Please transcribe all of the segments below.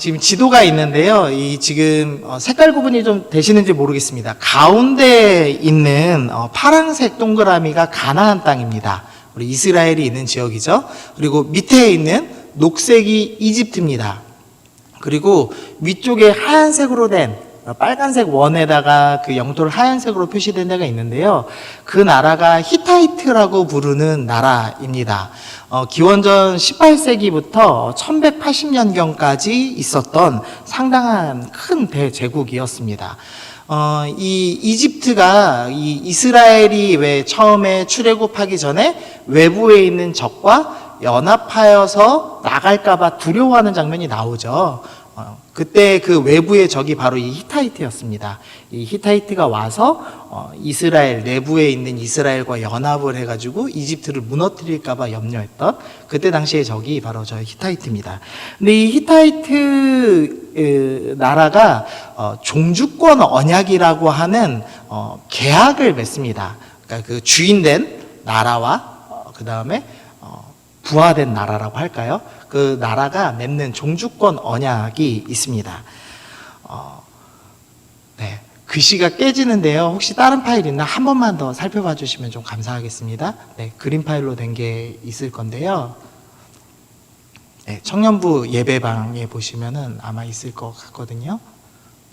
지금 지도가 있는데요. 이 지금 색깔 구분이 좀 되시는지 모르겠습니다. 가운데 있는 파란색 동그라미가 가나안 땅입니다. 우리 이스라엘이 있는 지역이죠. 그리고 밑에 있는 녹색이 이집트입니다. 그리고 위쪽에 하얀색으로 된 빨간색 원에다가 그 영토를 하얀색으로 표시된 데가 있는데요. 그 나라가 히타이트라고 부르는 나라입니다. 기원전 18세기부터 1180년경까지 있었던 상당한 큰 대제국이었습니다. 이 이집트가 이 이스라엘이 왜 처음에 출애굽하기 전에 외부에 있는 적과 연합하여서 나갈까봐 두려워하는 장면이 나오죠. 그때 그 외부의 적이 바로 이 히타이트였습니다. 이 히타이트가 와서 이스라엘 내부에 있는 이스라엘과 연합을 해가지고 이집트를 무너뜨릴까봐 염려했던 그때 당시의 적이 바로 저 히타이트입니다. 근데 이 히타이트 나라가 종주권 언약이라고 하는 계약을 맺습니다. 그러니까 그 주인된 나라와 그 다음에 부하된 나라라고 할까요? 그 나라가 맺는 종주권 언약이 있습니다. 네, 글씨가 깨지는데요. 혹시 다른 파일 있나 한 번만 더 살펴봐 주시면 좀 감사하겠습니다. 네, 그림 파일로 된 게 있을 건데요. 네, 청년부 예배방에 보시면은 아마 있을 것 같거든요.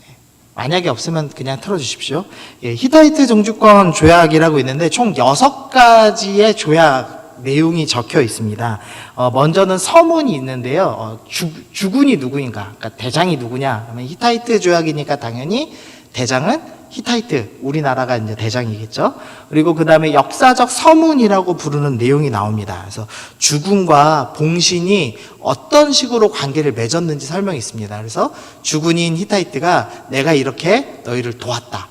네, 만약에 없으면 그냥 틀어주십시오. 예, 히타이트 종주권 조약이라고 있는데 총 6가지의 조약 내용이 적혀 있습니다. 먼저는 서문이 있는데요. 주군이 누구인가? 그러니까 대장이 누구냐? 그러면 히타이트 조약이니까 당연히 대장은 히타이트, 우리나라가 이제 대장이겠죠. 그리고 그 다음에 역사적 서문이라고 부르는 내용이 나옵니다. 그래서 주군과 봉신이 어떤 식으로 관계를 맺었는지 설명이 있습니다. 그래서 주군인 히타이트가 내가 이렇게 너희를 도왔다.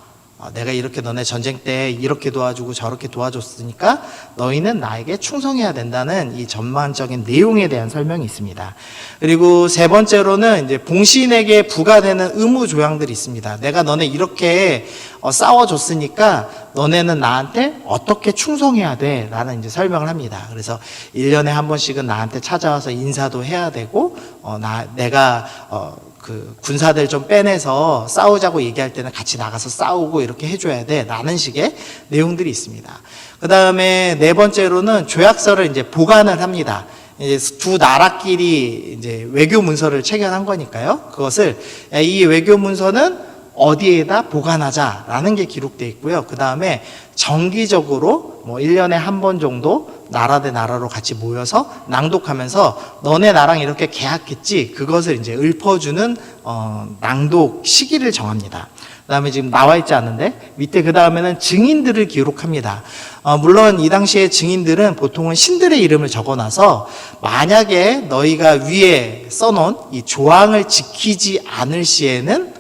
내가 이렇게 너네 전쟁 때 이렇게 도와주고 저렇게 도와줬으니까 너희는 나에게 충성해야 된다는 이 전반적인 내용에 대한 설명이 있습니다. 그리고 세 번째로는 이제 봉신에게 부과되는 의무 조항들이 있습니다. 내가 너네 이렇게 싸워줬으니까 너네는 나한테 어떻게 충성해야 돼? 라는 이제 설명을 합니다. 그래서 1년에 한 번씩은 나한테 찾아와서 인사도 해야 되고, 내가 그 군사들 좀 빼내서 싸우자고 얘기할 때는 같이 나가서 싸우고 이렇게 해줘야 돼. 라는 식의 내용들이 있습니다. 그 다음에 네 번째로는 조약서를 이제 보관을 합니다. 이제 두 나라끼리 이제 외교 문서를 체결한 거니까요. 그것을 이 외교 문서는 어디에다 보관하자라는 게 기록되어 있고요. 그 다음에 정기적으로 뭐 1년에 한 번 정도 나라 대 나라로 같이 모여서 낭독하면서 너네 나랑 이렇게 계약했지? 그것을 이제 읊어주는 낭독 시기를 정합니다. 그 다음에 지금 나와 있지 않은데 밑에 그 다음에는 증인들을 기록합니다. 물론 이 당시에 증인들은 보통은 신들의 이름을 적어놔서 만약에 너희가 위에 써놓은 이 조항을 지키지 않을 시에는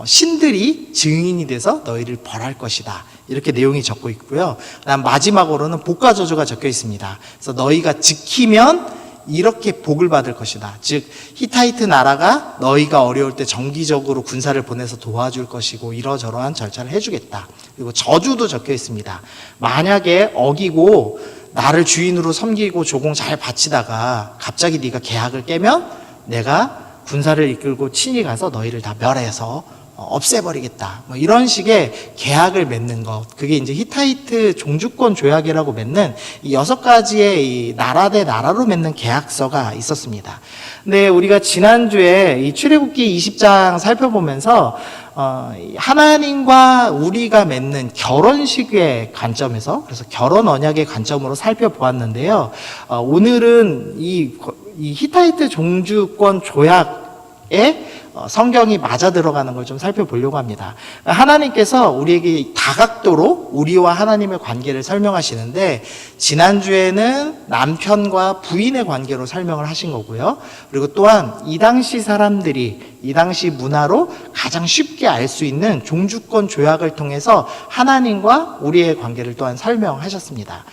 신들이 증인이 돼서 너희를 벌할 것이다. 이렇게 내용이 적고 있고요. 그다음 마지막으로는 복과 저주가 적혀 있습니다. 그래서 너희가 지키면 이렇게 복을 받을 것이다. 즉 히타이트 나라가 너희가 어려울 때 정기적으로 군사를 보내서 도와줄 것이고 이러저러한 절차를 해주겠다. 그리고 저주도 적혀 있습니다. 만약에 어기고 나를 주인으로 섬기고 조공 잘 바치다가 갑자기 네가 계약을 깨면 내가 군사를 이끌고 친히 가서 너희를 다 멸해서 없애버리겠다. 뭐 이런 식의 계약을 맺는 것. 그게 이제 히타이트 종주권 조약이라고 맺는 이 6가지의 이 나라 대 나라로 맺는 계약서가 있었습니다. 근데 우리가 지난주에 이 출애굽기 20장 살펴보면서 하나님과 우리가 맺는 결혼식의 관점에서 그래서 결혼 언약의 관점으로 살펴보았는데요. 오늘은 이 히타이트 종주권 조약에 성경이 맞아 들어가는 걸 좀 살펴보려고 합니다. 하나님께서 우리에게 다각도로 우리와 하나님의 관계를 설명하시는데 지난주에는 남편과 부인의 관계로 설명을 하신 거고요. 그리고 또한 이 당시 사람들이 이 당시 문화로 가장 쉽게 알 수 있는 종주권 조약을 통해서 하나님과 우리의 관계를 또한 설명하셨습니다.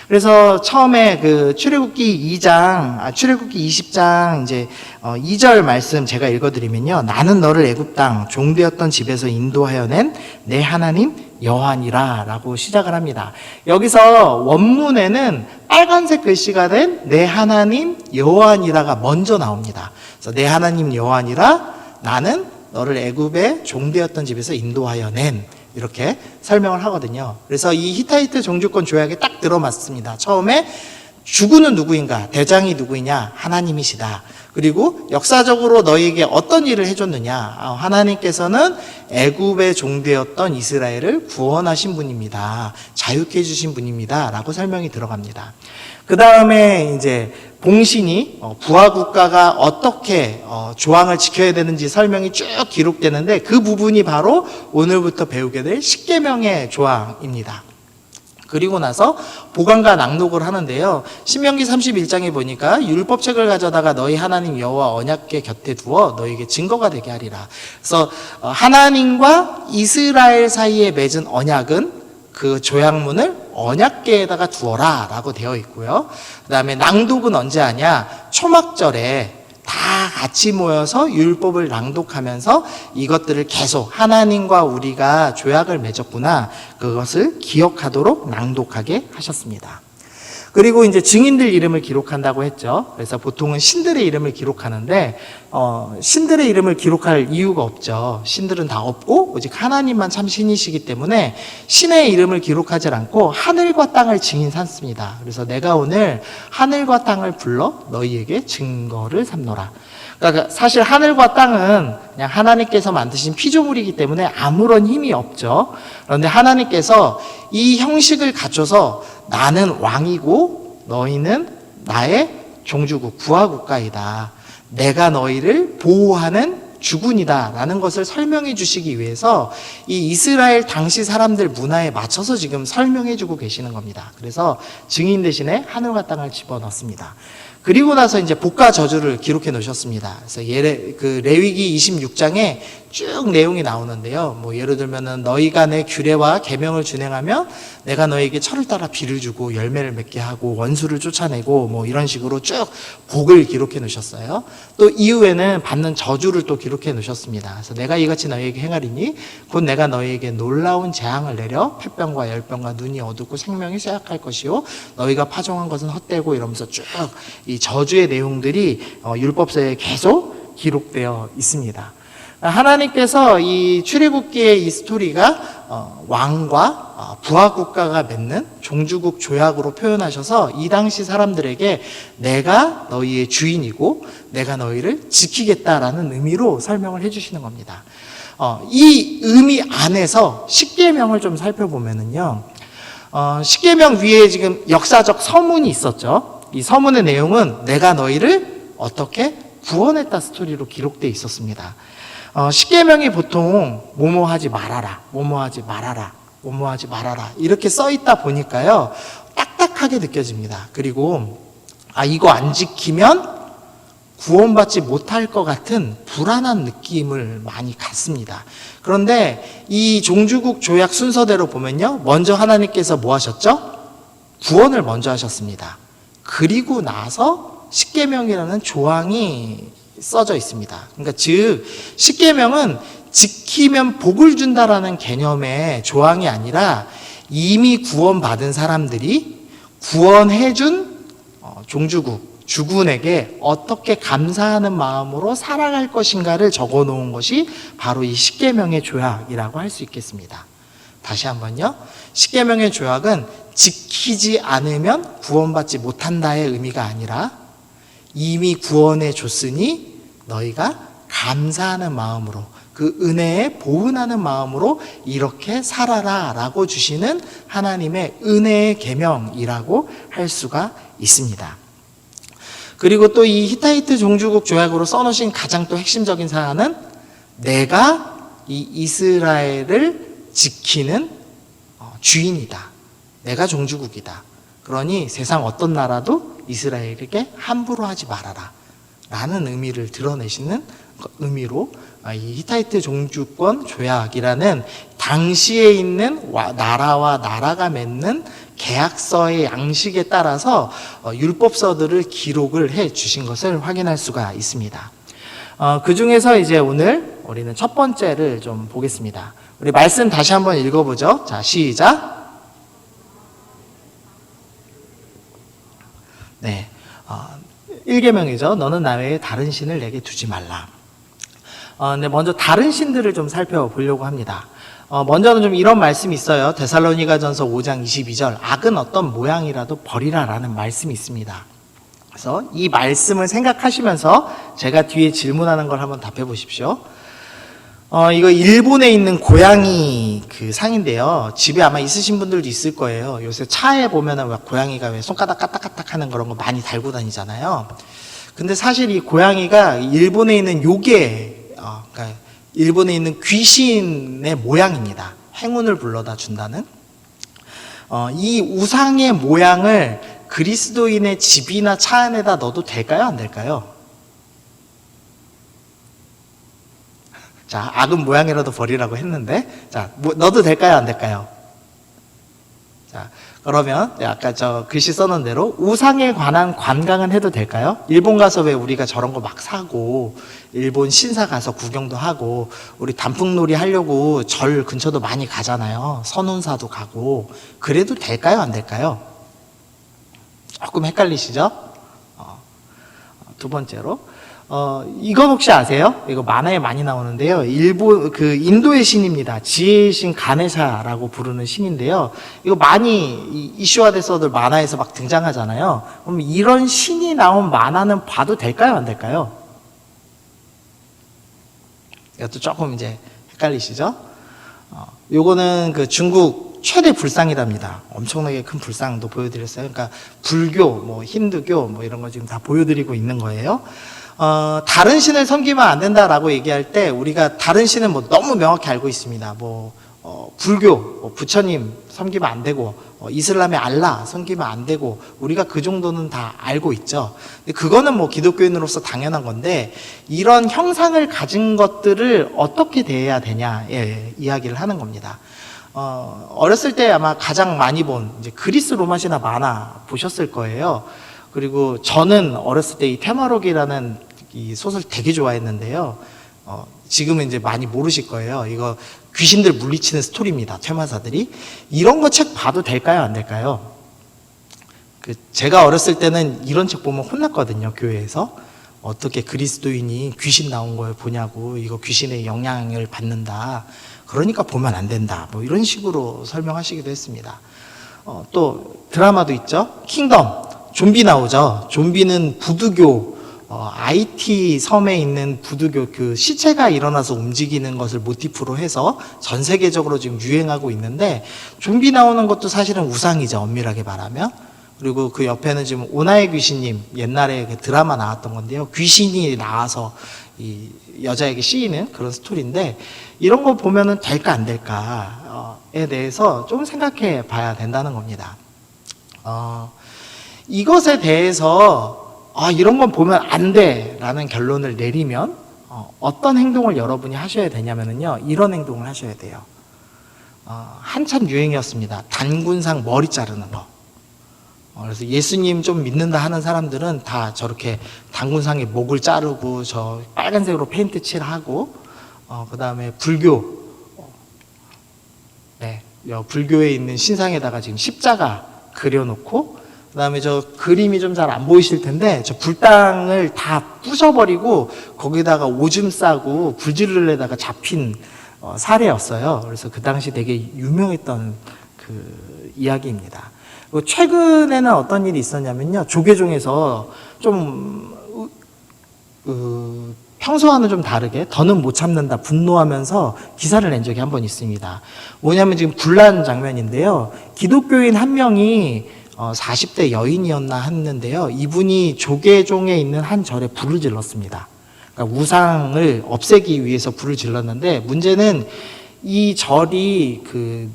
그래서 처음에 그 출애굽기 20장 이제 2절 말씀 제가 읽어드리면요. 나는 너를 애굽 땅 종되었던 집에서 인도하여 낸 내 하나님 여호와니라 라고 시작을 합니다. 여기서 원문에는 빨간색 글씨가 된 내 하나님 여호와니라가 먼저 나옵니다. 그래서 내 하나님 여호와니라 나는 너를 애굽의 종되었던 집에서 인도하여 낸, 이렇게 설명을 하거든요. 그래서 이 히타이트 종주권 조약에 딱 들어맞습니다. 처음에 주군은 누구인가? 대장이 누구이냐? 하나님이시다. 그리고 역사적으로 너희에게 어떤 일을 해줬느냐? 하나님께서는 애굽의 종되었던 이스라엘을 구원하신 분입니다. 자유케 해주신 분입니다. 라고 설명이 들어갑니다. 그 다음에 이제 봉신이 부하 국가가 어떻게 조항을 지켜야 되는지 설명이 쭉 기록되는데, 그 부분이 바로 오늘부터 배우게 될 십계명의 조항입니다. 그리고 나서 보관과 낭독을 하는데요. 신명기 31장에 보니까 율법책을 가져다가 너희 하나님 여호와 언약궤 곁에 두어 너희에게 증거가 되게 하리라. 그래서 하나님과 이스라엘 사이에 맺은 언약은 그 조약문을 언약궤에다가 두어라 라고 되어 있고요. 그 다음에 낭독은 언제 하냐? 초막절에 다 같이 모여서 율법을 낭독하면서 이것들을 계속 하나님과 우리가 조약을 맺었구나, 그것을 기억하도록 낭독하게 하셨습니다. 그리고 이제 증인들 이름을 기록한다고 했죠. 그래서 보통은 신들의 이름을 기록하는데 신들의 이름을 기록할 이유가 없죠. 신들은 다 없고 오직 하나님만 참 신이시기 때문에 신의 이름을 기록하지 않고 하늘과 땅을 증인 삼습니다. 그래서 내가 오늘 하늘과 땅을 불러 너희에게 증거를 삼노라. 그러니까 사실 하늘과 땅은 그냥 하나님께서 만드신 피조물이기 때문에 아무런 힘이 없죠. 그런데 하나님께서 이 형식을 갖춰서 나는 왕이고 너희는 나의 종주국, 부하국가이다. 내가 너희를 보호하는 주군이다 라는 것을 설명해 주시기 위해서 이 이스라엘 당시 사람들 문화에 맞춰서 지금 설명해 주고 계시는 겁니다. 그래서 증인 대신에 하늘과 땅을 집어넣습니다. 그리고 나서 이제 복과 저주를 기록해 놓으셨습니다. 그래서 레위기 26장에 쭉 내용이 나오는데요. 뭐 예를 들면은 너희가 내 규례와 계명을 준행하면 내가 너희에게 철을 따라 비를 주고 열매를 맺게 하고 원수를 쫓아내고 뭐 이런 식으로 쭉 복을 기록해 놓으셨어요. 또 이후에는 받는 저주를 또 기록해 놓으셨습니다. 그래서 내가 이같이 너희에게 행하리니 곧 내가 너희에게 놀라운 재앙을 내려 폐병과 열병과 눈이 어둡고 생명이 쇠약할 것이요 너희가 파종한 것은 헛되고, 이러면서 쭉 이 저주의 내용들이 율법서에 계속 기록되어 있습니다. 하나님께서 이 출애굽기의 이 스토리가 왕과 부하국가가 맺는 종주국 조약으로 표현하셔서 이 당시 사람들에게 내가 너희의 주인이고 내가 너희를 지키겠다라는 의미로 설명을 해주시는 겁니다. 이 의미 안에서 십계명을 좀 살펴보면은요, 십계명 위에 지금 역사적 서문이 있었죠. 이 서문의 내용은 내가 너희를 어떻게 구원했다 스토리로 기록되어 있었습니다. 십계명이 보통 뭐뭐하지 말아라, 뭐뭐하지 말아라, 뭐뭐하지 말아라 이렇게 써 있다 보니까요, 딱딱하게 느껴집니다. 그리고 이거 안 지키면 구원받지 못할 것 같은 불안한 느낌을 많이 갖습니다. 그런데 이 종주국 조약 순서대로 보면요, 먼저 하나님께서 뭐 하셨죠? 구원을 먼저 하셨습니다. 그리고 나서 십계명이라는 조항이 써져 있습니다. 그러니까 즉 십계명은 지키면 복을 준다라는 개념의 조항이 아니라 이미 구원받은 사람들이 구원해준 종주국, 주군에게 어떻게 감사하는 마음으로 살아갈 것인가를 적어놓은 것이 바로 이 십계명의 조약이라고 할 수 있겠습니다. 다시 한번요. 십계명의 조약은 지키지 않으면 구원받지 못한다의 의미가 아니라 이미 구원해 줬으니 너희가 감사하는 마음으로, 그 은혜에 보은하는 마음으로 이렇게 살아라 라고 주시는 하나님의 은혜의 계명이라고 할 수가 있습니다. 그리고 또 이 히타이트 종주국 조약으로 써놓으신 가장 또 핵심적인 사안은 내가 이 이스라엘을 지키는 주인이다. 내가 종주국이다. 그러니 세상 어떤 나라도 이스라엘에게 함부로 하지 말아라 라는 의미를 드러내시는 의미로 이 히타이트 종주권 조약이라는 당시에 있는 나라와 나라가 맺는 계약서의 양식에 따라서 율법서들을 기록을 해 주신 것을 확인할 수가 있습니다. 그 중에서 이제 오늘 우리는 첫 번째를 좀 보겠습니다. 우리 말씀 다시 한번 읽어보죠. 자, 시작. 네. 1계명이죠. 너는 나 외에 다른 신을 내게 두지 말라. 근데 먼저 다른 신들을 좀 살펴보려고 합니다. 먼저는 좀 이런 말씀이 있어요. 데살로니가전서 5장 22절. 악은 어떤 모양이라도 버리라라는 말씀이 있습니다. 그래서 이 말씀을 생각하시면서 제가 뒤에 질문하는 걸 한번 답해 보십시오. 이거 일본에 있는 고양이 그 상인데요. 집에 아마 있으신 분들도 있을 거예요. 요새 차에 보면은 왜 고양이가 왜 손가락 까딱까딱 하는 그런 거 많이 달고 다니잖아요. 근데 사실 이 고양이가 일본에 있는 그러니까 일본에 있는 귀신의 모양입니다. 행운을 불러다 준다는. 이 우상의 모양을 그리스도인의 집이나 차 안에다 넣어도 될까요? 안 될까요? 자, 악은 모양이라도 버리라고 했는데, 자, 넣어도 될까요? 안 될까요? 자, 그러면 아까 저 글씨 써놓은 대로 우상에 관한 관광은 해도 될까요? 일본 가서 왜 우리가 저런 거 막 사고, 일본 신사 가서 구경도 하고, 우리 단풍놀이 하려고 절 근처도 많이 가잖아요. 선운사도 가고. 그래도 될까요? 안 될까요? 조금 헷갈리시죠? 두 번째로, 이건 혹시 아세요? 이거 만화에 많이 나오는데요. 인도의 신입니다. 지혜의 신 가네샤라고 부르는 신인데요. 이거 많이 이슈화돼서들 만화에서 막 등장하잖아요. 그럼 이런 신이 나온 만화는 봐도 될까요? 안 될까요? 이것도 조금 이제 헷갈리시죠? 요거는 그 중국 최대 불상이랍니다. 엄청나게 큰 불상도 보여드렸어요. 그러니까 불교, 뭐 힌두교, 뭐 이런 거 지금 다 보여드리고 있는 거예요. 다른 신을 섬기면 안 된다라고 얘기할 때 우리가 다른 신은 뭐 너무 명확히 알고 있습니다. 불교, 부처님 섬기면 안 되고, 이슬람의 알라 섬기면 안 되고, 우리가 그 정도는 다 알고 있죠. 근데 그거는 뭐 기독교인으로서 당연한 건데, 이런 형상을 가진 것들을 어떻게 대해야 되냐, 이야기를 하는 겁니다. 어렸을 때 아마 가장 많이 본 이제 그리스 로마신화 만화 보셨을 거예요. 그리고 저는 어렸을 때 이 테마록이라는 이 소설 되게 좋아했는데요. 지금은 이제 많이 모르실 거예요. 이거 귀신들 물리치는 스토리입니다. 퇴마사들이. 이런 거 책 봐도 될까요? 안 될까요? 제가 어렸을 때는 이런 책 보면 혼났거든요. 교회에서. 어떻게 그리스도인이 귀신 나온 걸 보냐고. 이거 귀신의 영향을 받는다. 그러니까 보면 안 된다. 뭐 이런 식으로 설명하시기도 했습니다. 또 드라마도 있죠. 킹덤. 좀비 나오죠. 좀비는 부두교, IT 섬에 있는 부두교, 그 시체가 일어나서 움직이는 것을 모티프로 해서 전 세계적으로 지금 유행하고 있는데, 좀비 나오는 것도 사실은 우상이죠. 엄밀하게 말하면. 그리고 그 옆에는 지금 오나의 귀신님, 옛날에 그 드라마 나왔던 건데요. 귀신이 나와서 이 여자에게 씌이는 그런 스토리인데, 이런 거 보면은 될까 안 될까에 대해서 좀 생각해 봐야 된다는 겁니다. 이것에 대해서 이런 건 보면 안 돼라는 결론을 내리면 어떤 행동을 여러분이 하셔야 되냐면요, 이런 행동을 하셔야 돼요. 한참 유행이었습니다. 단군상 머리 자르는 거. 그래서 예수님 좀 믿는다 하는 사람들은 다 저렇게 단군상의 목을 자르고 저 빨간색으로 페인트 칠하고, 그 다음에 불교에 있는 신상에다가 지금 십자가 그려놓고, 그 다음에 저 그림이 좀 잘 안 보이실 텐데, 저 불당을 다 부셔버리고 거기다가 오줌 싸고 불지르려다가 잡힌 사례였어요. 그래서 그 당시 되게 유명했던 그 이야기입니다. 그리고 최근에는 어떤 일이 있었냐면요, 조계종에서 좀 평소와는 좀 다르게 더는 못 참는다, 분노하면서 기사를 낸 적이 한 번 있습니다. 뭐냐면 지금 분란 장면인데요, 기독교인 한 명이 40대 여인이었나 했는데요, 이분이 조계종에 있는 한 절에 불을 질렀습니다. 그러니까 우상을 없애기 위해서 불을 질렀는데, 문제는 이 절이 그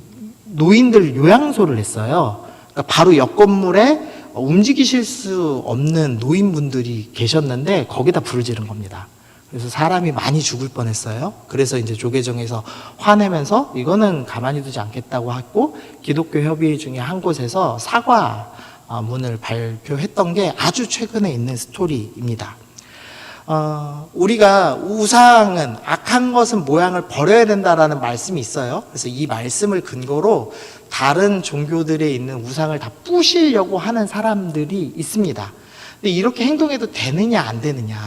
노인들 요양소를 했어요. 그러니까 바로 옆 건물에 움직이실 수 없는 노인분들이 계셨는데 거기다 불을 지른 겁니다. 그래서 사람이 많이 죽을 뻔했어요. 그래서 이제 조계종에서 화내면서 이거는 가만히 두지 않겠다고 하고, 기독교 협의회 중에 한 곳에서 사과문을 발표했던 게 아주 최근에 있는 스토리입니다. 우리가 우상은, 악한 것은 모양을 버려야 된다라는 말씀이 있어요. 그래서 이 말씀을 근거로 다른 종교들에 있는 우상을 다 부시려고 하는 사람들이 있습니다. 근데 이렇게 행동해도 되느냐 안 되느냐에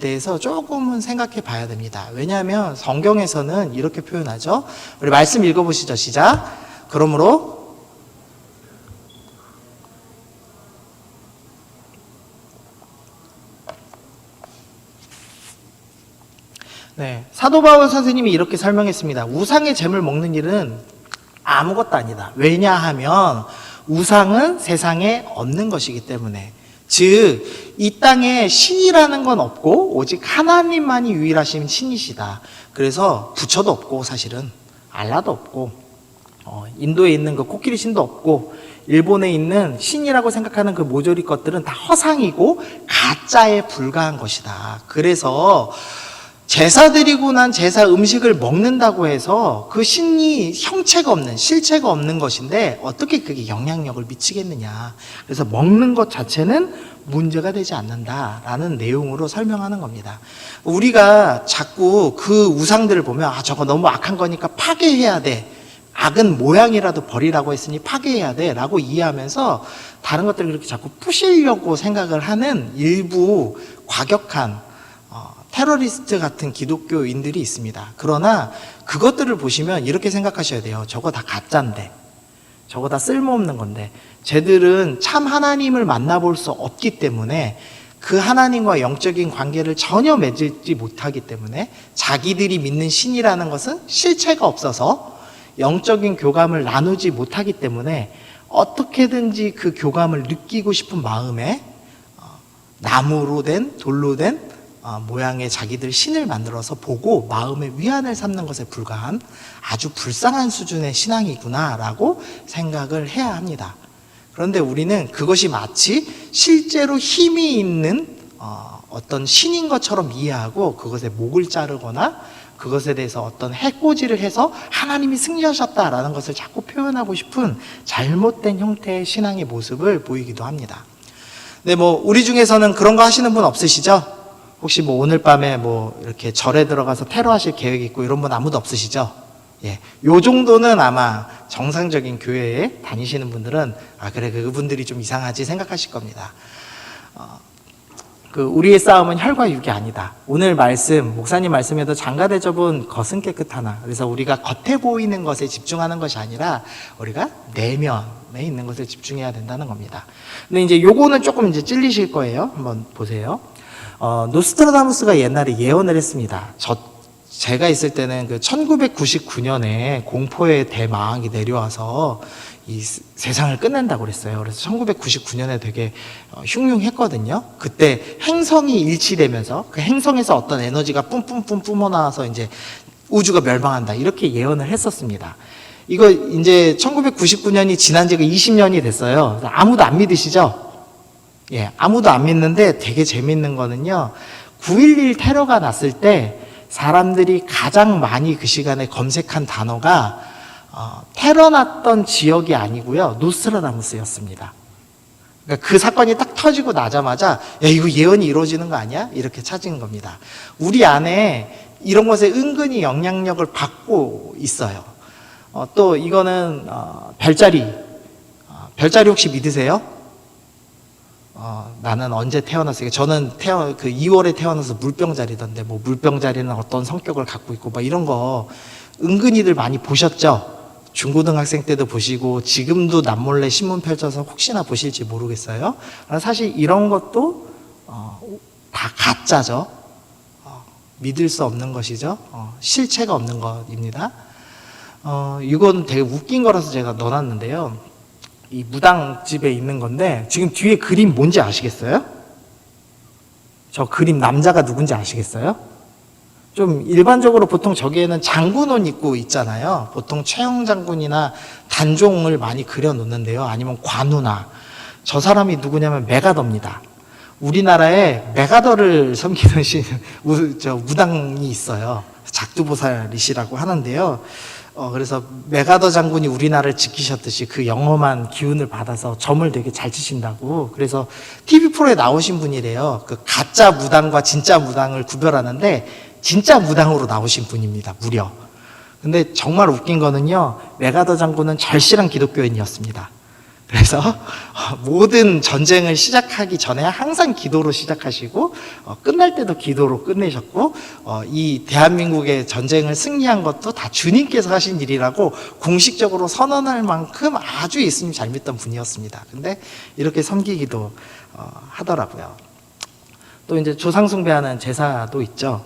대해서 조금은 생각해 봐야 됩니다. 왜냐하면 성경에서는 이렇게 표현하죠. 우리 말씀 읽어보시죠. 시작. 그러므로 네, 사도 바울 선생님이 이렇게 설명했습니다. 우상의 잼을 먹는 일은 아무것도 아니다. 왜냐하면 우상은 세상에 없는 것이기 때문에. 즉, 이 땅에 신이라는 건 없고 오직 하나님만이 유일하신 신이시다. 그래서 부처도 없고 사실은 알라도 없고 인도에 있는 그 코끼리 신도 없고 일본에 있는 신이라고 생각하는 그 모조리 것들은 다 허상이고 가짜에 불과한 것이다. 그래서 제사 드리고 난 제사 음식을 먹는다고 해서 그 신이 형체가 없는, 실체가 없는 것인데 어떻게 그게 영향력을 미치겠느냐. 그래서 먹는 것 자체는 문제가 되지 않는다라는 내용으로 설명하는 겁니다. 우리가 자꾸 그 우상들을 보면 저거 너무 악한 거니까 파괴해야 돼. 악은 모양이라도 버리라고 했으니 파괴해야 돼 라고 이해하면서 다른 것들을 그렇게 자꾸 부시려고 생각을 하는 일부 과격한 테러리스트 같은 기독교인들이 있습니다. 그러나 그것들을 보시면 이렇게 생각하셔야 돼요. 저거 다 가짜인데, 저거 다 쓸모없는 건데, 쟤들은 참 하나님을 만나볼 수 없기 때문에 그 하나님과 영적인 관계를 전혀 맺지 못하기 때문에 자기들이 믿는 신이라는 것은 실체가 없어서 영적인 교감을 나누지 못하기 때문에 어떻게든지 그 교감을 느끼고 싶은 마음에 나무로 된, 돌로 된 모양의 자기들 신을 만들어서 보고 마음의 위안을 삼는 것에 불과한 아주 불쌍한 수준의 신앙이구나라고 생각을 해야 합니다. 그런데 우리는 그것이 마치 실제로 힘이 있는 어떤 신인 것처럼 이해하고 그것에 목을 자르거나 그것에 대해서 어떤 해코지를 해서 하나님이 승리하셨다라는 것을 자꾸 표현하고 싶은 잘못된 형태의 신앙의 모습을 보이기도 합니다. 네, 우리 중에서는 그런 거 하시는 분 없으시죠? 혹시 오늘 밤에 이렇게 절에 들어가서 테러하실 계획 있고 이런 분 아무도 없으시죠? 예. 요 정도는 아마 정상적인 교회에 다니시는 분들은 그래, 그분들이 좀 이상하지 생각하실 겁니다. 우리의 싸움은 혈과 육이 아니다. 오늘 말씀, 목사님 말씀에도 장가 대접은 겉은 깨끗하나. 그래서 우리가 겉에 보이는 것에 집중하는 것이 아니라 우리가 내면에 있는 것에 집중해야 된다는 겁니다. 근데 이제 요거는 조금 이제 찔리실 거예요. 한번 보세요. 노스트라다무스가 옛날에 예언을 했습니다. 제가 있을 때는 그 1999년에 공포의 대망이 내려와서 이 세상을 끝낸다고 그랬어요. 그래서 1999년에 되게 흉흉했거든요. 그때 행성이 일치되면서 그 행성에서 어떤 에너지가 뿜뿜뿜 뿜어나와서 이제 우주가 멸망한다. 이렇게 예언을 했었습니다. 이거 이제 1999년이 지난 지가 20년이 됐어요. 아무도 안 믿으시죠? 예, 아무도 안 믿는데 되게 재밌는 거는요. 9.11 테러가 났을 때 사람들이 가장 많이 그 시간에 검색한 단어가 테러 났던 지역이 아니고요. 노스트라다무스였습니다. 그러니까 그 사건이 딱 터지고 나자마자 야, 이거 예언이 이루어지는 거 아니야? 이렇게 찾은 겁니다. 우리 안에 이런 것에 은근히 영향력을 받고 있어요. 또 이거는 별자리. 별자리 혹시 믿으세요? 나는 언제 태어났어요? 저는 2월에 태어나서 물병자리던데 물병자리는 어떤 성격을 갖고 있고 이런 거 은근히들 많이 보셨죠? 중고등학생 때도 보시고 지금도 남몰래 신문 펼쳐서 혹시나 보실지 모르겠어요. 사실 이런 것도 다 가짜죠. 믿을 수 없는 것이죠. 실체가 없는 것입니다. 이건 되게 웃긴 거라서 제가 넣어놨는데요. 이 무당집에 있는 건데 지금 뒤에 그림 뭔지 아시겠어요? 저 그림 남자가 누군지 아시겠어요? 좀 일반적으로 보통 저기에는 장군 옷 입고 있잖아요. 보통 최영 장군이나 단종을 많이 그려놓는데요. 아니면 관우나. 저 사람이 누구냐면 메가더입니다. 우리나라에 메가더를 섬기는 무당이 있어요. 작두보살이시라고 하는데요. 그래서 메가더 장군이 우리나라를 지키셨듯이 그 영험한 기운을 받아서 점을 되게 잘 치신다고. 그래서 TV 프로에 나오신 분이래요. 그 가짜 무당과 진짜 무당을 구별하는데 진짜 무당으로 나오신 분입니다. 무려. 근데 정말 웃긴 거는요. 메가더 장군은 절실한 기독교인이었습니다. 그래서 모든 전쟁을 시작하기 전에 항상 기도로 시작하시고 끝날 때도 기도로 끝내셨고 이 대한민국의 전쟁을 승리한 것도 다 주님께서 하신 일이라고 공식적으로 선언할 만큼 아주 예수님 잘 믿던 분이었습니다. 근데 이렇게 섬기기도 하더라고요. 또 이제 조상 숭배하는 제사도 있죠.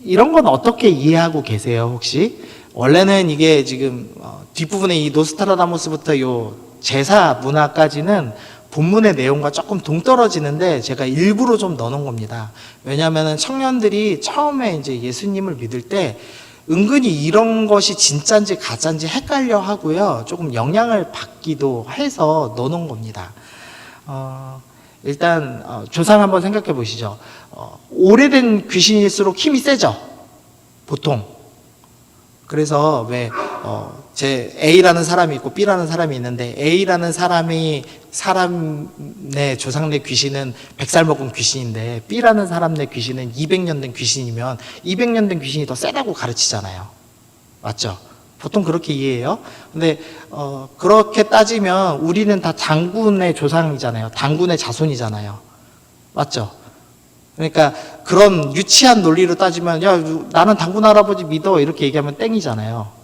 이런 건 어떻게 이해하고 계세요, 혹시? 원래는 이게 지금 뒷부분에 이 노스트라다무스부터 요 제사 문화까지는 본문의 내용과 조금 동떨어지는데 제가 일부러 좀 넣어놓은 겁니다. 왜냐하면 청년들이 처음에 이제 예수님을 믿을 때 은근히 이런 것이 진짜인지 가짜인지 헷갈려 하고요. 조금 영향을 받기도 해서 넣어놓은 겁니다. 일단 조상 한번 생각해 보시죠. 오래된 귀신일수록 힘이 세죠, 보통. 그래서 왜 제 A라는 사람이 있고 B라는 사람이 있는데 A라는 사람의 조상 내 귀신은 100살 먹은 귀신인데 B라는 사람 내 귀신은 200년 된 귀신이면 200년 된 귀신이 더 세다고 가르치잖아요. 맞죠? 보통 그렇게 이해해요. 근데 그렇게 따지면 우리는 다 장군의 조상이잖아요. 장군의 자손이잖아요. 맞죠? 그러니까 그런 유치한 논리로 따지면 야, 나는 장군 할아버지 믿어 이렇게 얘기하면 땡이잖아요.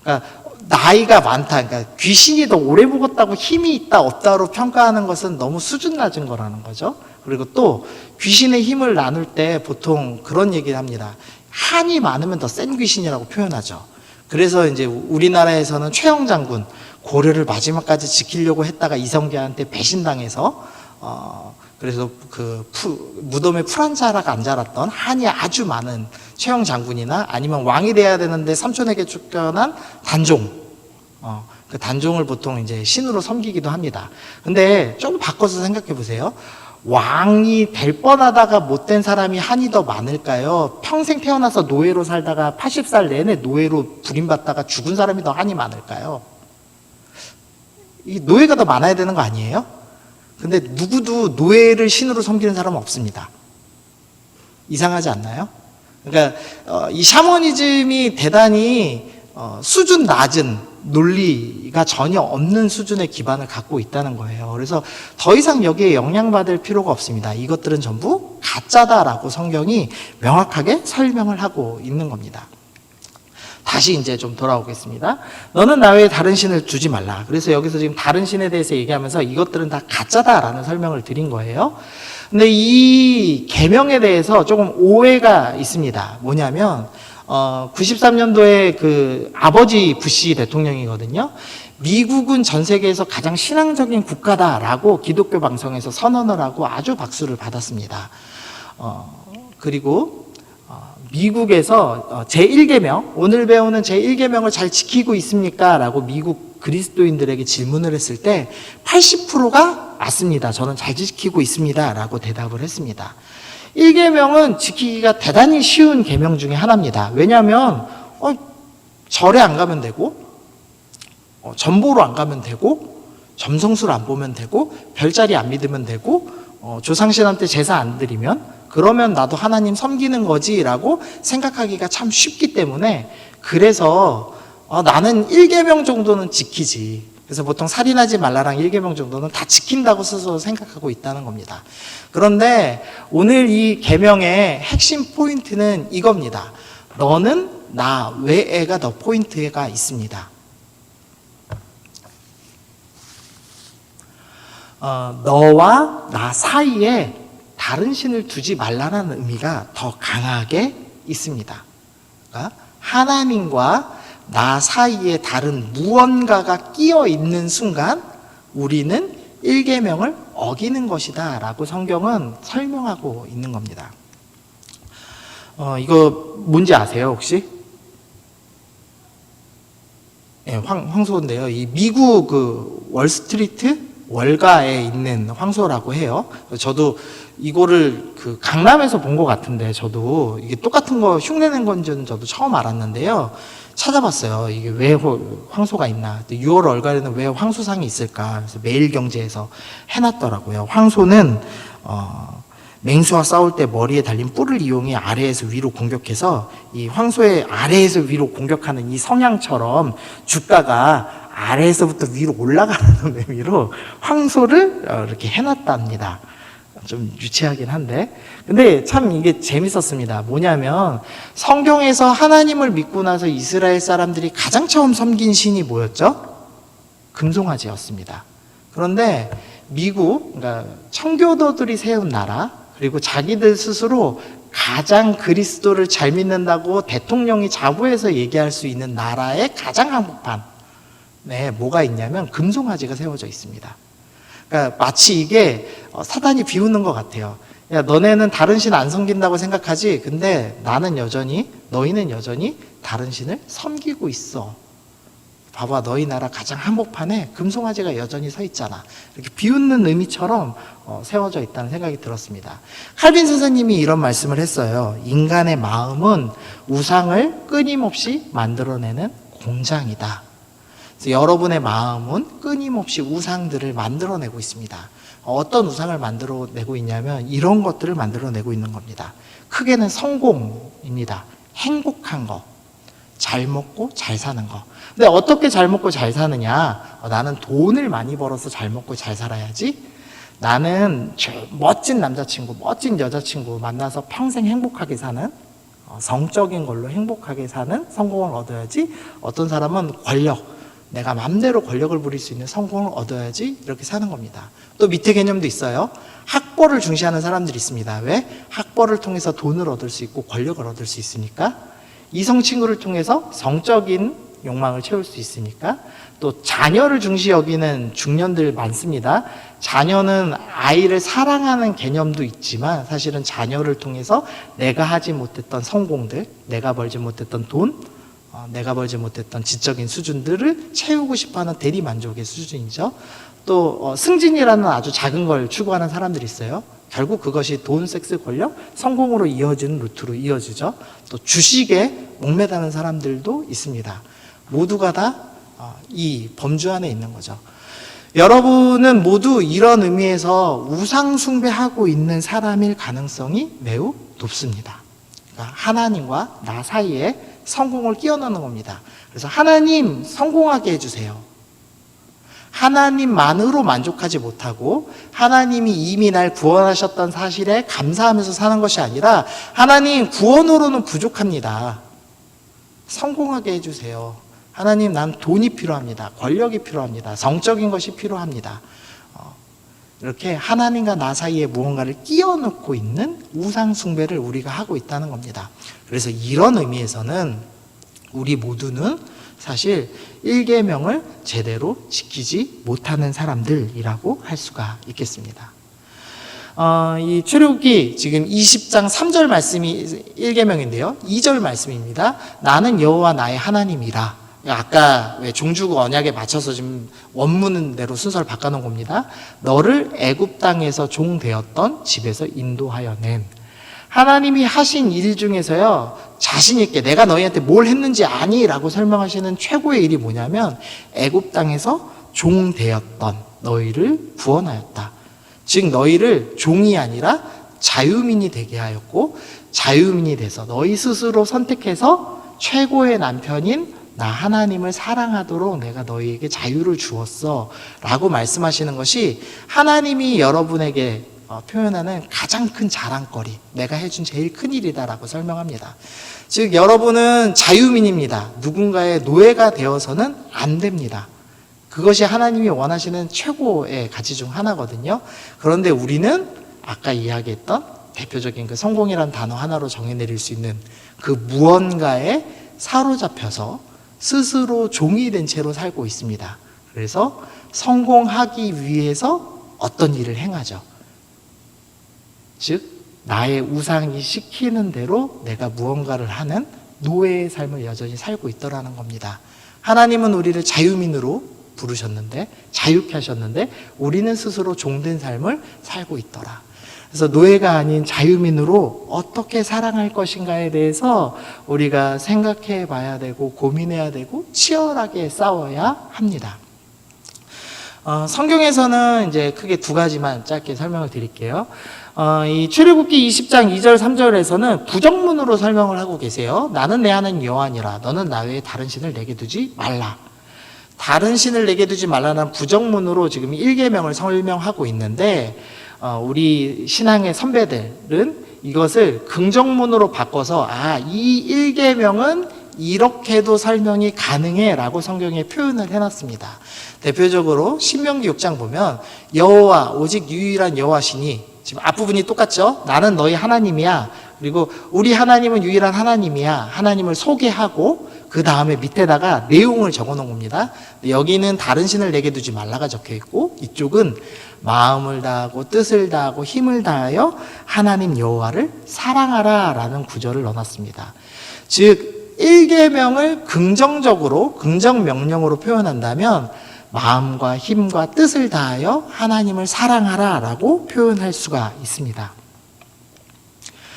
그러니까 나이가 많다, 그러니까 귀신이 더 오래 묵었다고 힘이 있다 없다로 평가하는 것은 너무 수준 낮은 거라는 거죠. 그리고 또 귀신의 힘을 나눌 때 보통 그런 얘기를 합니다. 한이 많으면 더 센 귀신이라고 표현하죠. 그래서 이제 우리나라에서는 최영 장군, 고려를 마지막까지 지키려고 했다가 이성계한테 배신당해서 그래서 무덤에 풀 한 자락 안 자랐던 한이 아주 많은 최영 장군이나 아니면 왕이 돼야 되는데 삼촌에게 쫓겨난 단종, 그 단종을 보통 이제 신으로 섬기기도 합니다. 근데 좀 바꿔서 생각해 보세요. 왕이 될 뻔하다가 못된 사람이 한이 더 많을까요? 평생 태어나서 노예로 살다가 80살 내내 노예로 부림받다가 죽은 사람이 더 한이 많을까요? 이 노예가 더 많아야 되는 거 아니에요? 근데 누구도 노예를 신으로 섬기는 사람은 없습니다. 이상하지 않나요? 그러니까 이 샤머니즘이 대단히 수준 낮은 논리가 전혀 없는 수준의 기반을 갖고 있다는 거예요. 그래서 더 이상 여기에 영향받을 필요가 없습니다. 이것들은 전부 가짜다라고 성경이 명확하게 설명을 하고 있는 겁니다. 다시 이제 좀 돌아오겠습니다. 너는 나 외에 다른 신을 두지 말라. 그래서 여기서 지금 다른 신에 대해서 얘기하면서 이것들은 다 가짜다라는 설명을 드린 거예요. 근데 이 계명에 대해서 조금 오해가 있습니다. 뭐냐면 93년도에 그 아버지 부시 대통령이거든요. 미국은 전 세계에서 가장 신앙적인 국가다라고 기독교 방송에서 선언을 하고 아주 박수를 받았습니다. 그리고 미국에서 제1계명, 오늘 배우는 제1계명을 잘 지키고 있습니까? 라고 미국 그리스도인들에게 질문을 했을 때 80%가 맞습니다. 저는 잘 지키고 있습니다. 라고 대답을 했습니다. 1계명은 지키기가 대단히 쉬운 계명 중에 하나입니다. 왜냐하면 절에 안 가면 되고 전보로 안 가면 되고 점성술 안 보면 되고 별자리 안 믿으면 되고 조상신한테 제사 안 드리면 그러면 나도 하나님 섬기는 거지 라고 생각하기가 참 쉽기 때문에 그래서 나는 1계명 정도는 지키지. 그래서 보통 살인하지 말라랑 1계명 정도는 다 지킨다고 스스로 생각하고 있다는 겁니다. 그런데 오늘 이 계명의 핵심 포인트는 이겁니다. 너는 나 외에가 더 포인트가 있습니다. 너와 나 사이에 다른 신을 두지 말라는 의미가 더 강하게 있습니다. 그러니까 하나님과 나 사이에 다른 무언가가 끼어 있는 순간 우리는 1계명을 어기는 것이다 라고 성경은 설명하고 있는 겁니다. 이거 뭔지 아세요 혹시? 네, 황소인데요. 이 미국 그 월스트리트 월가에 있는 황소라고 해요. 저도 이거를 그 강남에서 본 것 같은데 저도 이게 똑같은 거 흉내낸 건지는 저도 처음 알았는데요. 찾아봤어요. 이게 왜 황소가 있나? 6월 월가에는 왜 황소상이 있을까? 그래서 매일경제에서 해놨더라고요. 황소는 맹수와 싸울 때 머리에 달린 뿔을 이용해 아래에서 위로 공격해서 이 황소의 아래에서 위로 공격하는 이 성향처럼 주가가 아래에서부터 위로 올라가는 의미로 황소를 이렇게 해놨답니다. 좀 유치하긴 한데, 근데 참 이게 재밌었습니다. 뭐냐면 성경에서 하나님을 믿고 나서 이스라엘 사람들이 가장 처음 섬긴 신이 뭐였죠? 금송아지였습니다. 그런데 미국, 그러니까 청교도들이 세운 나라, 그리고 자기들 스스로 가장 그리스도를 잘 믿는다고 대통령이 자부해서 얘기할 수 있는 나라의 가장 한복판에 뭐가 있냐면 금송아지가 세워져 있습니다. 그러니까 마치 이게 사단이 비웃는 것 같아요. 야, 너네는 다른 신 안 섬긴다고 생각하지? 근데 나는 여전히, 너희는 여전히 다른 신을 섬기고 있어. 봐봐, 너희 나라 가장 한복판에 금송아지가 여전히 서 있잖아. 이렇게 비웃는 의미처럼 세워져 있다는 생각이 들었습니다. 칼빈 선생님이 이런 말씀을 했어요. 인간의 마음은 우상을 끊임없이 만들어내는 공장이다. 그래서 여러분의 마음은 끊임없이 우상들을 만들어내고 있습니다. 어떤 우상을 만들어내고 있냐면 이런 것들을 만들어내고 있는 겁니다. 크게는 성공입니다. 행복한 거, 잘 먹고 잘 사는 거. 근데 어떻게 잘 먹고 잘 사느냐? 나는 돈을 많이 벌어서 잘 먹고 잘 살아야지. 나는 멋진 남자친구, 멋진 여자친구 만나서 평생 행복하게 사는, 성적인 걸로 행복하게 사는 성공을 얻어야지. 어떤 사람은 권력, 내가 마음대로 권력을 부릴 수 있는 성공을 얻어야지, 이렇게 사는 겁니다. 또 밑에 개념도 있어요. 학벌을 중시하는 사람들이 있습니다. 왜? 학벌을 통해서 돈을 얻을 수 있고 권력을 얻을 수 있으니까. 이성 친구를 통해서 성적인 욕망을 채울 수 있으니까. 또 자녀를 중시 여기는 중년들 많습니다. 자녀는 아이를 사랑하는 개념도 있지만 사실은 자녀를 통해서 내가 하지 못했던 성공들, 내가 벌지 못했던 돈, 내가 벌지 못했던 지적인 수준들을 채우고 싶어하는 대리만족의 수준이죠. 또 승진이라는 아주 작은 걸 추구하는 사람들이 있어요. 결국 그것이 돈, 섹스, 권력, 성공으로 이어지는 루트로 이어지죠. 또 주식에 목매다는 사람들도 있습니다. 모두가 다 이 범주 안에 있는 거죠. 여러분은 모두 이런 의미에서 우상 숭배하고 있는 사람일 가능성이 매우 높습니다. 그러니까 하나님과 나 사이에 성공을 끼워 넣는 겁니다. 그래서 하나님 성공하게 해주세요. 하나님만으로 만족하지 못하고 하나님이 이미 날 구원하셨던 사실에 감사하면서 사는 것이 아니라 하나님 구원으로는 부족합니다. 성공하게 해주세요. 하나님 난 돈이 필요합니다. 권력이 필요합니다. 성적인 것이 필요합니다. 이렇게 하나님과 나 사이에 무언가를 끼워 넣고 있는 우상 숭배를 우리가 하고 있다는 겁니다. 그래서 이런 의미에서는 우리 모두는 사실 1계명을 제대로 지키지 못하는 사람들이라고 할 수가 있겠습니다. 이 출애굽기 지금 20장 3절 말씀이 1계명인데요. 2절 말씀입니다. 나는 여호와 나의 하나님이라. 아까 왜 종주국 언약에 맞춰서 지금 원문대로 순서를 바꿔놓은 겁니다. 너를 애굽 땅에서 종 되었던 집에서 인도하여 낸. 하나님이 하신 일 중에서요, 자신 있게 내가 너희한테 뭘 했는지 아니? 라고 설명하시는 최고의 일이 뭐냐면 애굽 땅에서 종 되었던 너희를 구원하였다. 즉 너희를 종이 아니라 자유민이 되게 하였고, 자유민이 돼서 너희 스스로 선택해서 최고의 남편인 나 하나님을 사랑하도록 내가 너희에게 자유를 주었어 라고 말씀하시는 것이 하나님이 여러분에게 표현하는 가장 큰 자랑거리, 내가 해준 제일 큰 일이다 라고 설명합니다. 즉 여러분은 자유민입니다. 누군가의 노예가 되어서는 안 됩니다. 그것이 하나님이 원하시는 최고의 가치 중 하나거든요. 그런데 우리는 아까 이야기했던 대표적인 그 성공이라는 단어 하나로 정해내릴 수 있는 그 무언가에 사로잡혀서 스스로 종이 된 채로 살고 있습니다. 그래서 성공하기 위해서 어떤 일을 행하죠. 즉 나의 우상이 시키는 대로 내가 무언가를 하는 노예의 삶을 여전히 살고 있더라는 겁니다. 하나님은 우리를 자유민으로 부르셨는데, 자유케 하셨는데 우리는 스스로 종된 삶을 살고 있더라. 그래서 노예가 아닌 자유민으로 어떻게 사랑할 것인가에 대해서 우리가 생각해 봐야 되고 고민해야 되고 치열하게 싸워야 합니다. 성경에서는 이제 크게 두 가지만 짧게 설명을 드릴게요. 이 출애굽기 20장 2절 3절에서는 부정문으로 설명을 하고 계세요. 나는 내 하나님 여호와니라. 너는 나 외에 다른 신을 내게 두지 말라. 다른 신을 내게 두지 말라는 부정문으로 지금 1계명을 설명하고 있는데 우리 신앙의 선배들은 이것을 긍정문으로 바꿔서 이 1계명은 이렇게도 설명이 가능해 라고 성경에 표현을 해놨습니다. 대표적으로 신명기 6장 보면 여호와 오직 유일한 여호와시니, 지금 앞부분이 똑같죠? 나는 너희 하나님이야. 그리고 우리 하나님은 유일한 하나님이야. 하나님을 소개하고 그 다음에 밑에다가 내용을 적어 놓은 겁니다. 여기는 다른 신을 내게 두지 말라가 적혀 있고, 이쪽은 마음을 다하고 뜻을 다하고 힘을 다하여 하나님 여호와를 사랑하라 라는 구절을 넣어놨습니다. 즉 1계명을 긍정적으로, 긍정 명령으로 표현한다면 마음과 힘과 뜻을 다하여 하나님을 사랑하라 라고 표현할 수가 있습니다.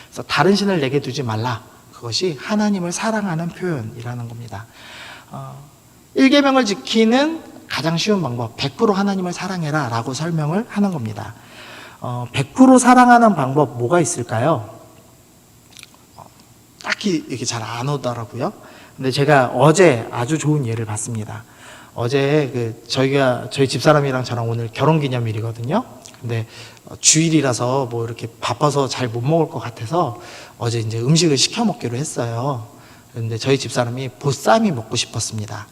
그래서 다른 신을 내게 두지 말라, 그것이 하나님을 사랑하는 표현이라는 겁니다. 1계명을 지키는 가장 쉬운 방법, 100% 하나님을 사랑해라 라고 설명을 하는 겁니다. 100% 사랑하는 방법 뭐가 있을까요? 딱히 이렇게 잘 안 오더라고요. 근데 제가 어제 아주 좋은 예를 봤습니다. 어제 저희 집사람이랑 저랑 오늘 결혼기념일이거든요. 근데 주일이라서 뭐 이렇게 바빠서 잘 못 먹을 것 같아서 어제 이제 음식을 시켜 먹기로 했어요. 그런데 저희 집사람이 보쌈이 먹고 싶었습니다.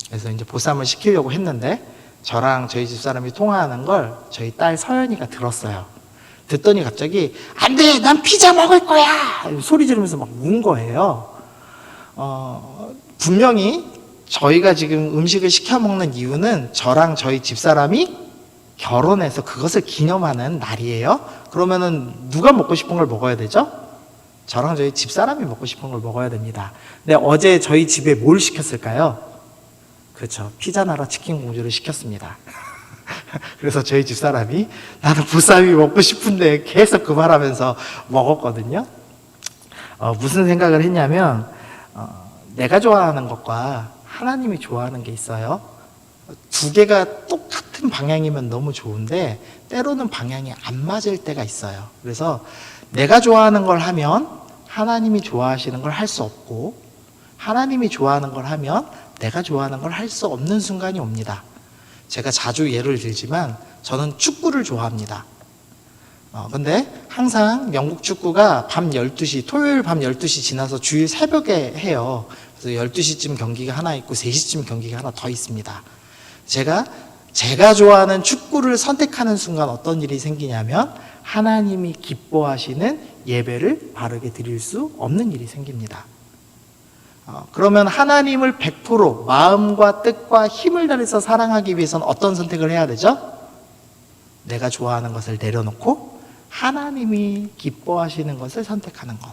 그래서 이제 보쌈을 시키려고 했는데 저랑 저희 집사람이 통화하는 걸 저희 딸 서연이가 들었어요. 듣더니 갑자기 안 돼, 난 피자 먹을 거야 소리 지르면서 막 운 거예요. 분명히 저희가 지금 음식을 시켜 먹는 이유는 저랑 저희 집사람이 결혼해서 그것을 기념하는 날이에요. 그러면은 누가 먹고 싶은 걸 먹어야 되죠? 저랑 저희 집사람이 먹고 싶은 걸 먹어야 됩니다. 근데 어제 저희 집에 뭘 시켰을까요? 그렇죠, 피자 나라 치킨 공주를 시켰습니다. 그래서 저희 집사람이 나는 보쌈이 먹고 싶은데 계속 그 말하면서 먹었거든요. 무슨 생각을 했냐면 내가 좋아하는 것과 하나님이 좋아하는 게 있어요. 두 개가 똑같은 방향이면 너무 좋은데 때로는 방향이 안 맞을 때가 있어요. 그래서 내가 좋아하는 걸 하면 하나님이 좋아하시는 걸 할 수 없고, 하나님이 좋아하는 걸 하면 내가 좋아하는 걸 할 수 없는 순간이 옵니다. 제가 자주 예를 들지만 저는 축구를 좋아합니다. 근데 항상 영국 축구가 밤 12시, 토요일 밤 12시 지나서 주일 새벽에 해요. 그래서 12시쯤 경기가 하나 있고 3시쯤 경기가 하나 더 있습니다. 제가 좋아하는 축구를 선택하는 순간 어떤 일이 생기냐면 하나님이 기뻐하시는 예배를 바르게 드릴 수 없는 일이 생깁니다. 그러면 하나님을 100% 마음과 뜻과 힘을 다해서 사랑하기 위해서는 어떤 선택을 해야 되죠? 내가 좋아하는 것을 내려놓고 하나님이 기뻐하시는 것을 선택하는 것.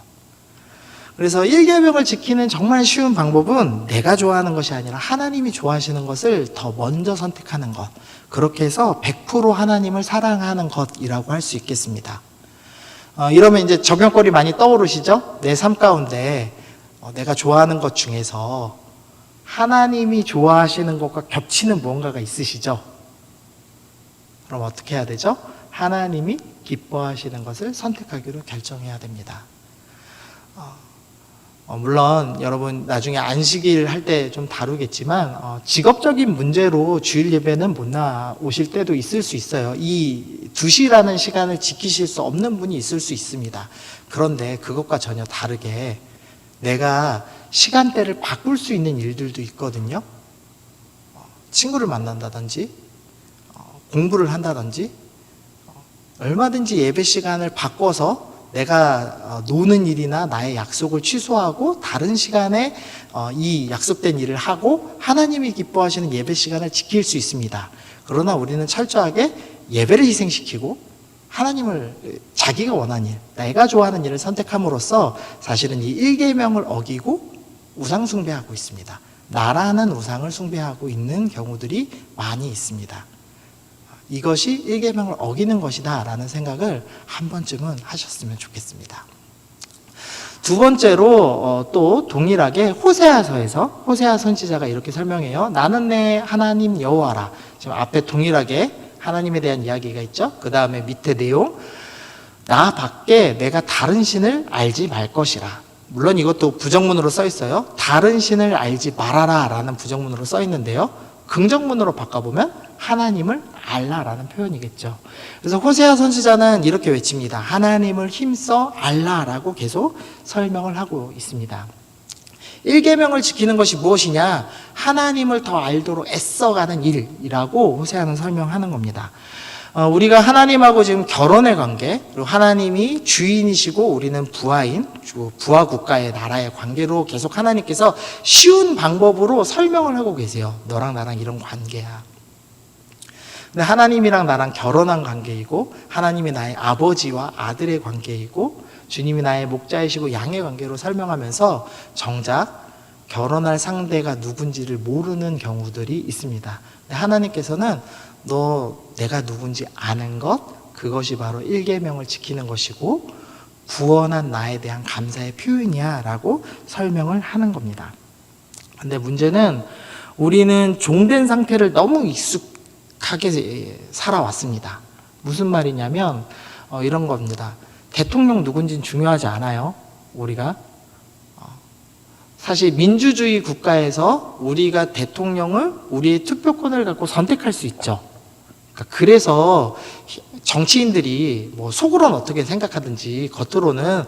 그래서 1계명을 지키는 정말 쉬운 방법은 내가 좋아하는 것이 아니라 하나님이 좋아하시는 것을 더 먼저 선택하는 것. 그렇게 해서 100% 하나님을 사랑하는 것이라고 할 수 있겠습니다. 이러면 이제 적용거리 많이 떠오르시죠? 내 삶 가운데 내가 좋아하는 것 중에서 하나님이 좋아하시는 것과 겹치는 무언가가 있으시죠? 그럼 어떻게 해야 되죠? 하나님이 기뻐하시는 것을 선택하기로 결정해야 됩니다. 물론 여러분 나중에 안식일 할 때 좀 다루겠지만 직업적인 문제로 주일 예배는 못 나오실 때도 있을 수 있어요. 이 2시라는 시간을 지키실 수 없는 분이 있을 수 있습니다. 그런데 그것과 전혀 다르게 내가 시간대를 바꿀 수 있는 일들도 있거든요. 친구를 만난다든지 공부를 한다든지 얼마든지 예배 시간을 바꿔서 내가 노는 일이나 나의 약속을 취소하고 다른 시간에 이 약속된 일을 하고 하나님이 기뻐하시는 예배 시간을 지킬 수 있습니다. 그러나 우리는 철저하게 예배를 희생시키고 하나님을 자기가 원하는 일, 내가 좋아하는 일을 선택함으로써 사실은 이 1계명을 어기고 우상 숭배하고 있습니다. 나라는 우상을 숭배하고 있는 경우들이 많이 있습니다. 이것이 1계명을 어기는 것이다 라는 생각을 한 번쯤은 하셨으면 좋겠습니다. 두 번째로 또 동일하게 호세아서에서 호세아 선지자가 이렇게 설명해요. 나는 내 하나님 여호와라. 지금 앞에 동일하게 하나님에 대한 이야기가 있죠. 그 다음에 밑에 내용, 나 밖에 내가 다른 신을 알지 말 것이라. 물론 이것도 부정문으로 써 있어요. 다른 신을 알지 말아라 라는 부정문으로 써 있는데요. 긍정문으로 바꿔보면 하나님을 알라라는 표현이겠죠. 그래서 호세아 선지자는 이렇게 외칩니다. 하나님을 힘써 알라라고 계속 설명을 하고 있습니다. 1계명을 지키는 것이 무엇이냐? 하나님을 더 알도록 애써가는 일이라고 호세아는 설명하는 겁니다. 우리가 하나님하고 지금 결혼의 관계, 그리고 하나님이 주인이시고 우리는 부하인, 부하 국가의 나라의 관계로 계속 하나님께서 쉬운 방법으로 설명을 하고 계세요. 너랑 나랑 이런 관계야. 근데 하나님이랑 나랑 결혼한 관계이고, 하나님이 나의 아버지와 아들의 관계이고, 주님이 나의 목자이시고 양의 관계로 설명하면서 정작 결혼할 상대가 누군지를 모르는 경우들이 있습니다. 근데 하나님께서는 너 내가 누군지 아는 것, 그것이 바로 1계명을 지키는 것이고 구원한 나에 대한 감사의 표현이야 라고 설명을 하는 겁니다. 근데 문제는 우리는 종된 상태를 너무 익숙하게 살아왔습니다. 무슨 말이냐면 이런 겁니다. 대통령 누군지는 중요하지 않아요. 우리가 사실 민주주의 국가에서 우리가 대통령을 우리의 투표권을 갖고 선택할 수 있죠. 그래서 정치인들이 뭐 속으로는 어떻게 생각하든지 겉으로는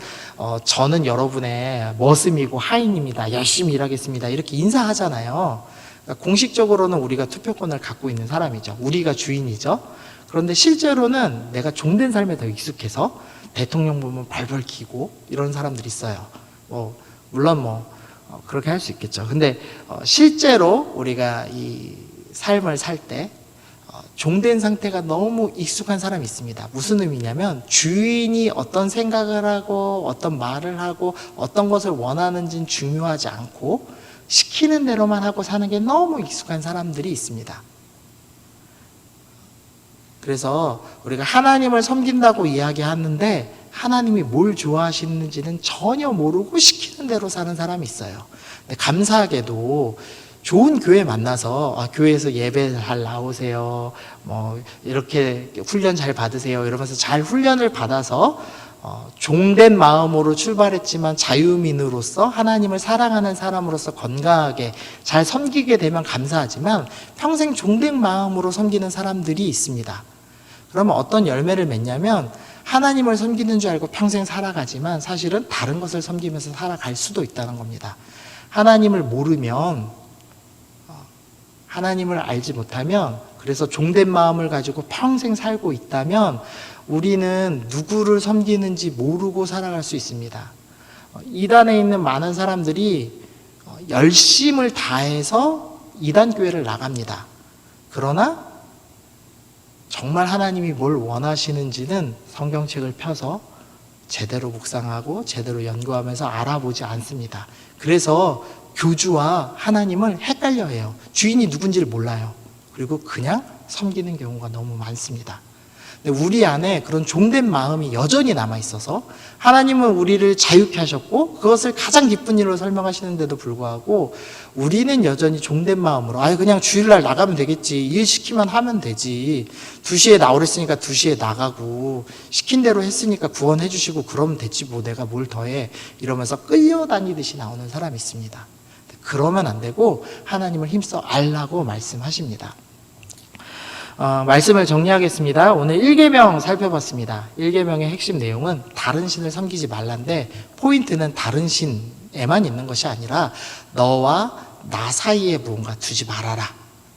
저는 여러분의 머슴이고 하인입니다. 열심히 일하겠습니다. 이렇게 인사하잖아요. 그러니까 공식적으로는 우리가 투표권을 갖고 있는 사람이죠. 우리가 주인이죠. 그런데 실제로는 내가 종된 삶에 더 익숙해서 대통령 보면 발벌 기고 이런 사람들이 있어요. 물론 그렇게 할 수 있겠죠. 근데 실제로 우리가 이 삶을 살 때 종된 상태가 너무 익숙한 사람이 있습니다. 무슨 의미냐면 주인이 어떤 생각을 하고 어떤 말을 하고 어떤 것을 원하는지는 중요하지 않고 시키는 대로만 하고 사는 게 너무 익숙한 사람들이 있습니다. 그래서 우리가 하나님을 섬긴다고 이야기하는데 하나님이 뭘 좋아하시는지는 전혀 모르고 시키는 대로 사는 사람이 있어요. 근데 감사하게도 좋은 교회 만나서 교회에서 예배 잘 나오세요. 이렇게 훈련 잘 받으세요. 이러면서 잘 훈련을 받아서 종된 마음으로 출발했지만 자유민으로서 하나님을 사랑하는 사람으로서 건강하게 잘 섬기게 되면 감사하지만 평생 종된 마음으로 섬기는 사람들이 있습니다. 그러면 어떤 열매를 맺냐면 하나님을 섬기는 줄 알고 평생 살아가지만 사실은 다른 것을 섬기면서 살아갈 수도 있다는 겁니다. 하나님을 모르면, 하나님을 알지 못하면, 그래서 종된 마음을 가지고 평생 살고 있다면 우리는 누구를 섬기는지 모르고 살아갈 수 있습니다. 이단에 있는 많은 사람들이 열심을 다해서 이단 교회를 나갑니다. 그러나 정말 하나님이 뭘 원하시는지는 성경책을 펴서 제대로 묵상하고 제대로 연구하면서 알아보지 않습니다. 그래서 교주와 하나님을 헷갈려 해요. 주인이 누군지를 몰라요. 그리고 그냥 섬기는 경우가 너무 많습니다. 근데 우리 안에 그런 종된 마음이 여전히 남아있어서 하나님은 우리를 자유케 하셨고 그것을 가장 기쁜 일로 설명하시는데도 불구하고 우리는 여전히 종된 마음으로 그냥 주일날 나가면 되겠지, 일 시키면 하면 되지, 2시에 나오랬으니까 2시에 나가고 시킨 대로 했으니까 구원해 주시고 그러면 됐지 뭐 내가 뭘 더해, 이러면서 끌려다니듯이 나오는 사람이 있습니다. 그러면 안 되고 하나님을 힘써 알라고 말씀하십니다. 말씀을 정리하겠습니다. 오늘 1계명 살펴봤습니다. 1계명의 핵심 내용은 다른 신을 섬기지 말란데 포인트는 다른 신에만 있는 것이 아니라 너와 나 사이에 무언가 두지 말아라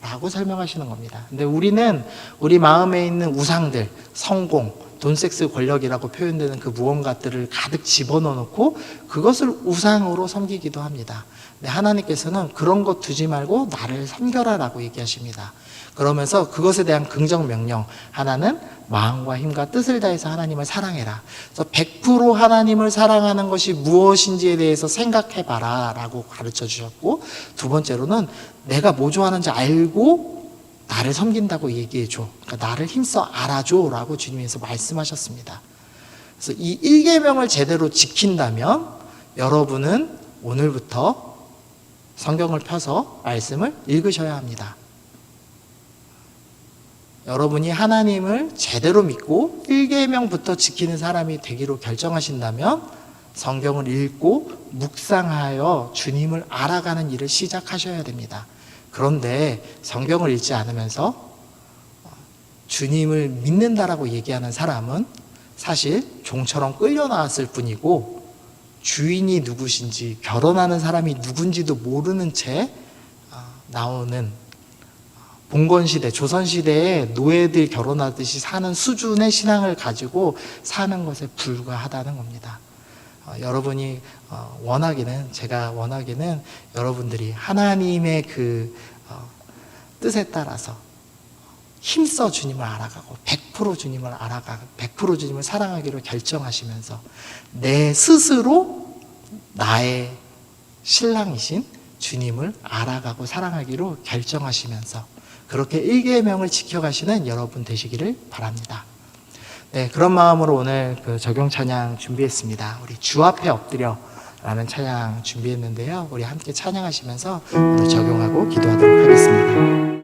라고 설명하시는 겁니다. 근데 우리는 우리 마음에 있는 우상들, 성공, 돈, 섹스, 권력이라고 표현되는 그 무언가들을 가득 집어넣어 놓고 그것을 우상으로 섬기기도 합니다. 근데 하나님께서는 그런 것 두지 말고 나를 섬겨라 라고 얘기하십니다. 그러면서 그것에 대한 긍정 명령, 하나는 마음과 힘과 뜻을 다해서 하나님을 사랑해라. 그래서 100% 하나님을 사랑하는 것이 무엇인지에 대해서 생각해봐라 라고 가르쳐 주셨고, 두 번째로는 내가 뭐 좋아하는지 알고 나를 섬긴다고 얘기해줘. 그러니까 나를 힘써 알아줘 라고 주님께서 말씀하셨습니다. 그래서 이 1계명을 제대로 지킨다면 여러분은 오늘부터 성경을 펴서 말씀을 읽으셔야 합니다. 여러분이 하나님을 제대로 믿고 1계명부터 지키는 사람이 되기로 결정하신다면 성경을 읽고 묵상하여 주님을 알아가는 일을 시작하셔야 됩니다. 그런데 성경을 읽지 않으면서 주님을 믿는다라고 얘기하는 사람은 사실 종처럼 끌려 나왔을 뿐이고 주인이 누구신지 결혼하는 사람이 누군지도 모르는 채 나오는 봉건시대, 조선시대에 노예들 결혼하듯이 사는 수준의 신앙을 가지고 사는 것에 불과하다는 겁니다. 여러분이 제가 원하기는 여러분들이 하나님의 그 뜻에 따라서 힘써 주님을 알아가고 100% 주님을 알아가고 100% 주님을 사랑하기로 결정하시면서 내 스스로 나의 신랑이신 주님을 알아가고 사랑하기로 결정하시면서 그렇게 일계명을 지켜가시는 여러분 되시기를 바랍니다. 네, 그런 마음으로 오늘 그 적용 찬양 준비했습니다. 우리 주 앞에 엎드려 라는 찬양 준비했는데요. 우리 함께 찬양하시면서 오늘 적용하고 기도하도록 하겠습니다.